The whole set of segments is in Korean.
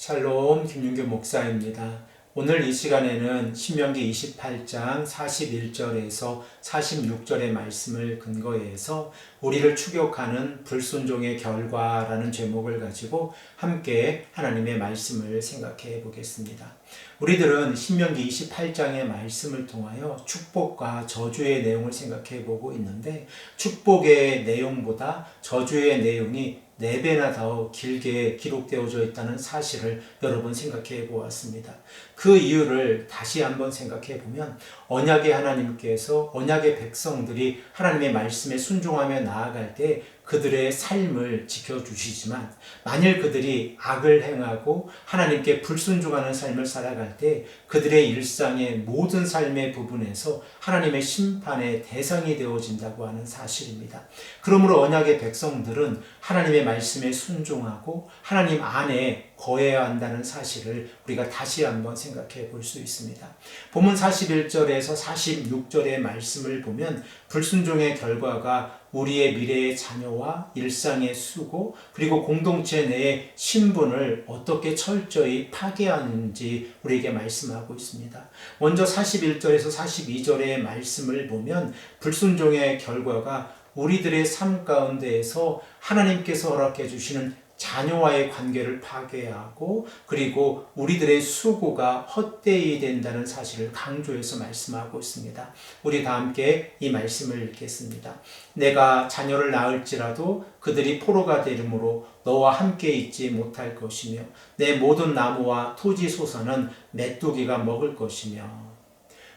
샬롬 김윤규 목사입니다. 오늘 이 시간에는 신명기 28장 41절에서 46절의 말씀을 근거해서 우리를 추격하는 불순종의 결과라는 제목을 가지고 함께 하나님의 말씀을 생각해 보겠습니다. 우리들은 신명기 28장의 말씀을 통하여 축복과 저주의 내용을 생각해 보고 있는데 축복의 내용보다 저주의 내용이 4배나 더 길게 기록되어져 있다는 사실을 여러 번 생각해 보았습니다. 그 이유를 다시 한번 생각해 보면 언약의 하나님께서 언약의 백성들이 하나님의 말씀에 순종하며 나아갈 때 그들의 삶을 지켜주시지만 만일 그들이 악을 행하고 하나님께 불순종하는 삶을 살아갈 때 그들의 일상의 모든 삶의 부분에서 하나님의 심판의 대상이 되어진다고 하는 사실입니다. 그러므로 언약의 백성들은 하나님의 말씀에 순종하고 하나님 안에 거해야 한다는 사실을 우리가 다시 한번 생각해 볼 수 있습니다. 본문 41절에서 46절의 말씀을 보면 불순종의 결과가 우리의 미래의 자녀와 일상의 수고 그리고 공동체 내의 신분을 어떻게 철저히 파괴하는지 우리에게 말씀하고 있습니다. 먼저 41절에서 42절의 말씀을 보면 불순종의 결과가 우리들의 삶 가운데에서 하나님께서 허락해 주시는 자녀와의 관계를 파괴하고 그리고 우리들의 수고가 헛되이 된다는 사실을 강조해서 말씀하고 있습니다. 우리 다 함께 이 말씀을 읽겠습니다. 내가 자녀를 낳을지라도 그들이 포로가 되므로 너와 함께 있지 못할 것이며 내 모든 나무와 토지 소산은 메뚜기가 먹을 것이며.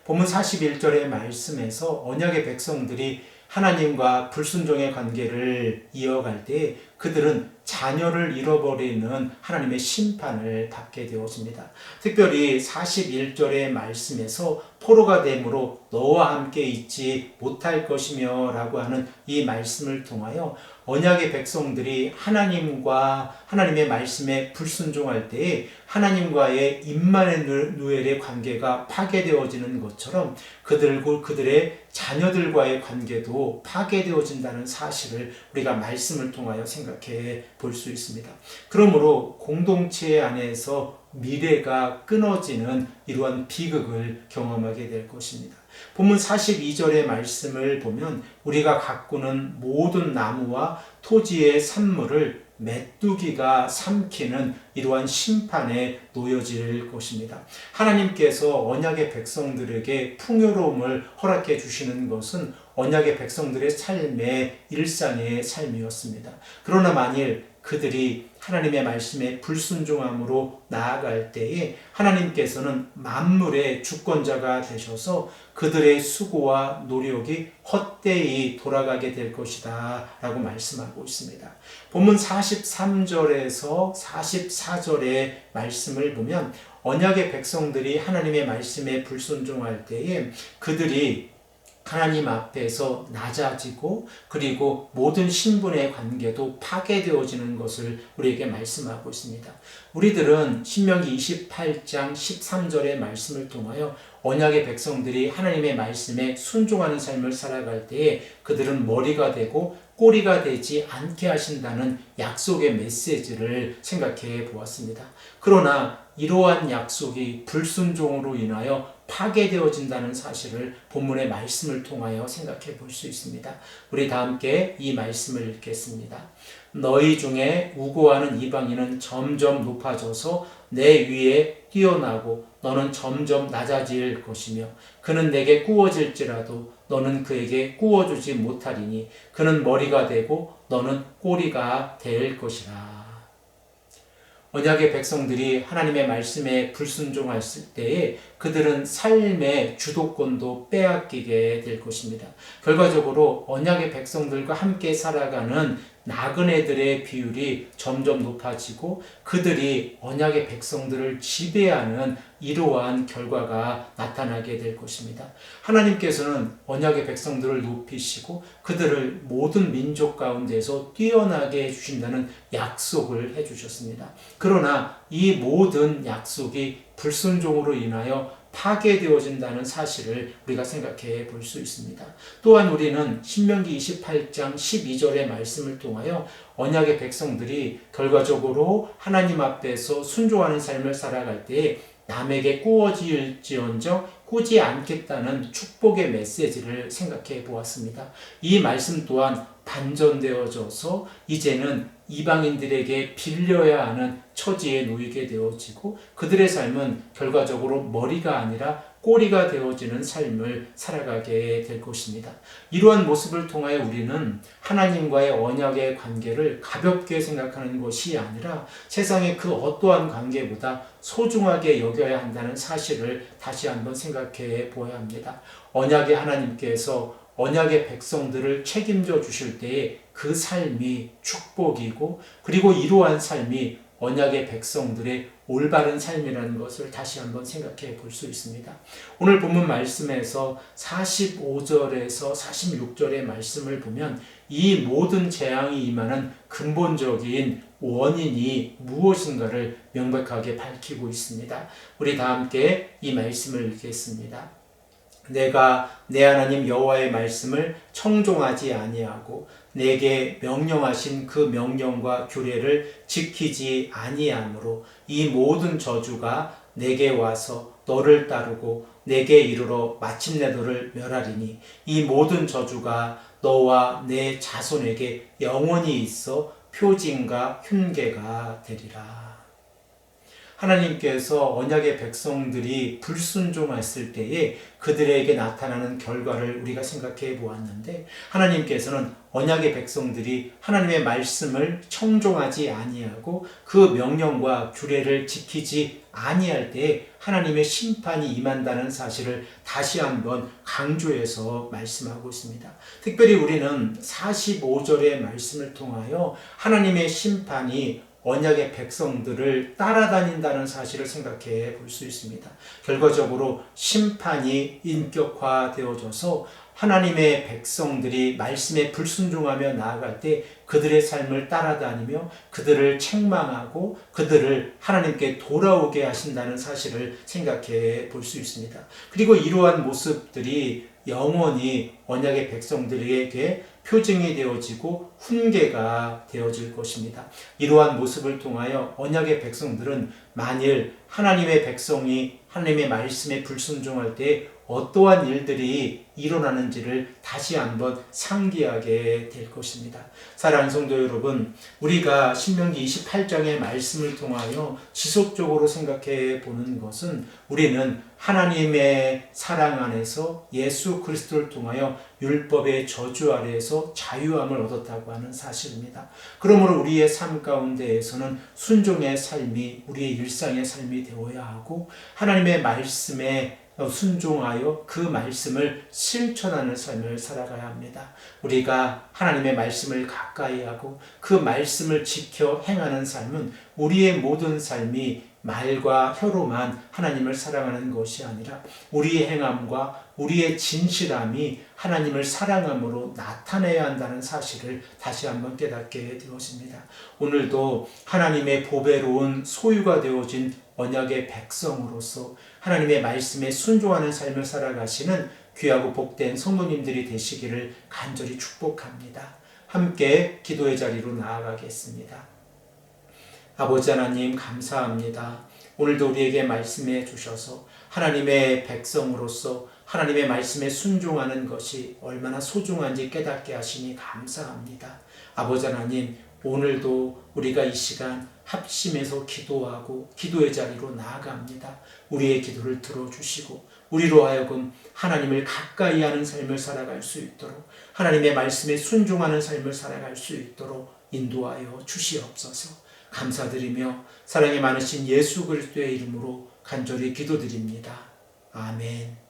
본문 41절의 말씀에서 언약의 백성들이 하나님과 불순종의 관계를 이어갈 때 그들은 자녀를 잃어버리는 하나님의 심판을 받게 되어집니다. 특별히 41절의 말씀에서 포로가 되므로 너와 함께 있지 못할 것이며 라고 하는 이 말씀을 통하여 언약의 백성들이 하나님의 말씀에 불순종할 때에 하나님과의 임마누엘의 관계가 파괴되어지는 것처럼 그들의 자녀들과의 관계도 파괴되어진다는 사실을 우리가 말씀을 통하여 생각해 볼 수 있습니다. 그러므로 공동체 안에서 미래가 끊어지는 이러한 비극을 경험하게 될 것입니다. 본문 42절의 말씀을 보면 우리가 가꾸는 모든 나무와 토지의 산물을 메뚜기가 삼키는 이러한 심판에 놓여질 것입니다. 하나님께서 언약의 백성들에게 풍요로움을 허락해 주시는 것은 언약의 백성들의 삶의 일상의 삶이었습니다. 그러나 만일 그들이 하나님의 말씀에 불순종함으로 나아갈 때에 하나님께서는 만물의 주권자가 되셔서 그들의 수고와 노력이 헛되이 돌아가게 될 것이다 라고 말씀하고 있습니다. 본문 43절에서 44절의 말씀을 보면 언약의 백성들이 하나님의 말씀에 불순종할 때에 그들이 하나님 앞에서 낮아지고 그리고 모든 신분의 관계도 파괴되어지는 것을 우리에게 말씀하고 있습니다. 우리들은 신명기 28장 13절의 말씀을 통하여 언약의 백성들이 하나님의 말씀에 순종하는 삶을 살아갈 때에 그들은 머리가 되고 꼬리가 되지 않게 하신다는 약속의 메시지를 생각해 보았습니다. 그러나 이러한 약속이 불순종으로 인하여 파괴되어진다는 사실을 본문의 말씀을 통하여 생각해 볼 수 있습니다. 우리 다 함께 이 말씀을 읽겠습니다. 너희 중에 우고하는 이방인은 점점 높아져서 내 위에 뛰어나고 너는 점점 낮아질 것이며 그는 내게 꾸어질지라도 너는 그에게 꾸어주지 못하리니 그는 머리가 되고 너는 꼬리가 될 것이라. 언약의 백성들이 하나님의 말씀에 불순종했을 때에 그들은 삶의 주도권도 빼앗기게 될 것입니다. 결과적으로 언약의 백성들과 함께 살아가는 나그네들의 비율이 점점 높아지고 그들이 언약의 백성들을 지배하는 이러한 결과가 나타나게 될 것입니다. 하나님께서는 언약의 백성들을 높이시고 그들을 모든 민족 가운데서 뛰어나게 해주신다는 약속을 해주셨습니다. 그러나 이 모든 약속이 불순종으로 인하여 파괴되어진다는 사실을 우리가 생각해 볼 수 있습니다. 또한 우리는 신명기 28장 12절의 말씀을 통하여 언약의 백성들이 결과적으로 하나님 앞에서 순종하는 삶을 살아갈 때에 남에게 꾸어질지언정 꾸지 않겠다는 축복의 메시지를 생각해 보았습니다. 이 말씀 또한 반전되어져서 이제는 이방인들에게 빌려야 하는 처지에 놓이게 되어지고 그들의 삶은 결과적으로 머리가 아니라 꼬리가 되어지는 삶을 살아가게 될 것입니다. 이러한 모습을 통하여 우리는 하나님과의 언약의 관계를 가볍게 생각하는 것이 아니라 세상의 그 어떠한 관계보다 소중하게 여겨야 한다는 사실을 다시 한번 생각해 보아야 합니다. 언약의 하나님께서 언약의 백성들을 책임져 주실 때에 그 삶이 축복이고 그리고 이러한 삶이 언약의 백성들의 올바른 삶이라는 것을 다시 한번 생각해 볼 수 있습니다. 오늘 본문 말씀에서 45절에서 46절의 말씀을 보면 이 모든 재앙이 임하는 근본적인 원인이 무엇인가를 명백하게 밝히고 있습니다. 우리 다 함께 이 말씀을 읽겠습니다. 내가 내 하나님 여호와의 말씀을 청종하지 아니하고 내게 명령하신 그 명령과 규례를 지키지 아니하므로 이 모든 저주가 내게 와서 너를 따르고 내게 이르러 마침내 너를 멸하리니 이 모든 저주가 너와 내 자손에게 영원히 있어 표징과 흉계가 되리라. 하나님께서 언약의 백성들이 불순종했을 때에 그들에게 나타나는 결과를 우리가 생각해 보았는데, 하나님께서는 언약의 백성들이 하나님의 말씀을 청종하지 아니하고 그 명령과 규례를 지키지 아니할 때에 하나님의 심판이 임한다는 사실을 다시 한번 강조해서 말씀하고 있습니다. 특별히 우리는 45절의 말씀을 통하여 하나님의 심판이 언약의 백성들을 따라다닌다는 사실을 생각해 볼 수 있습니다. 결과적으로 심판이 인격화되어져서 하나님의 백성들이 말씀에 불순종하며 나아갈 때 그들의 삶을 따라다니며 그들을 책망하고 그들을 하나님께 돌아오게 하신다는 사실을 생각해 볼 수 있습니다. 그리고 이러한 모습들이 영원히 언약의 백성들에게 표징이 되어지고 훈계가 되어질 것입니다. 이러한 모습을 통하여 언약의 백성들은 만일 하나님의 백성이 하나님의 말씀에 불순종할 때 어떠한 일들이 일어나는지를 다시 한번 상기하게 될 것입니다. 사랑하는 성도 여러분, 우리가 신명기 28장의 말씀을 통하여 지속적으로 생각해 보는 것은 우리는 하나님의 사랑 안에서 예수 그리스도를 통하여 율법의 저주 아래에서 자유함을 얻었다고 하는 사실입니다. 그러므로 우리의 삶 가운데에서는 순종의 삶이 우리의 일상의 삶이 되어야 하고, 하나님의 말씀에 순종하여 그 말씀을 실천하는 삶을 살아가야 합니다. 우리가 하나님의 말씀을 가까이 하고 그 말씀을 지켜 행하는 삶은 우리의 모든 삶이 말과 혀로만 하나님을 사랑하는 것이 아니라 우리의 행함과 우리의 진실함이 하나님을 사랑함으로 나타내야 한다는 사실을 다시 한번 깨닫게 되었습니다. 오늘도 하나님의 보배로운 소유가 되어진 언약의 백성으로서 하나님의 말씀에 순종하는 삶을 살아가시는 귀하고 복된 성도님들이 되시기를 간절히 축복합니다. 함께 기도의 자리로 나아가겠습니다. 아버지 하나님, 감사합니다. 오늘도 우리에게 말씀해 주셔서 하나님의 백성으로서 하나님의 말씀에 순종하는 것이 얼마나 소중한지 깨닫게 하시니 감사합니다. 아버지 하나님, 오늘도 우리가 이 시간 합심해서 기도하고 기도의 자리로 나아갑니다. 우리의 기도를 들어주시고 우리로 하여금 하나님을 가까이 하는 삶을 살아갈 수 있도록, 하나님의 말씀에 순종하는 삶을 살아갈 수 있도록 인도하여 주시옵소서. 감사드리며 사랑이 많으신 예수 그리스도의 이름으로 간절히 기도드립니다. 아멘.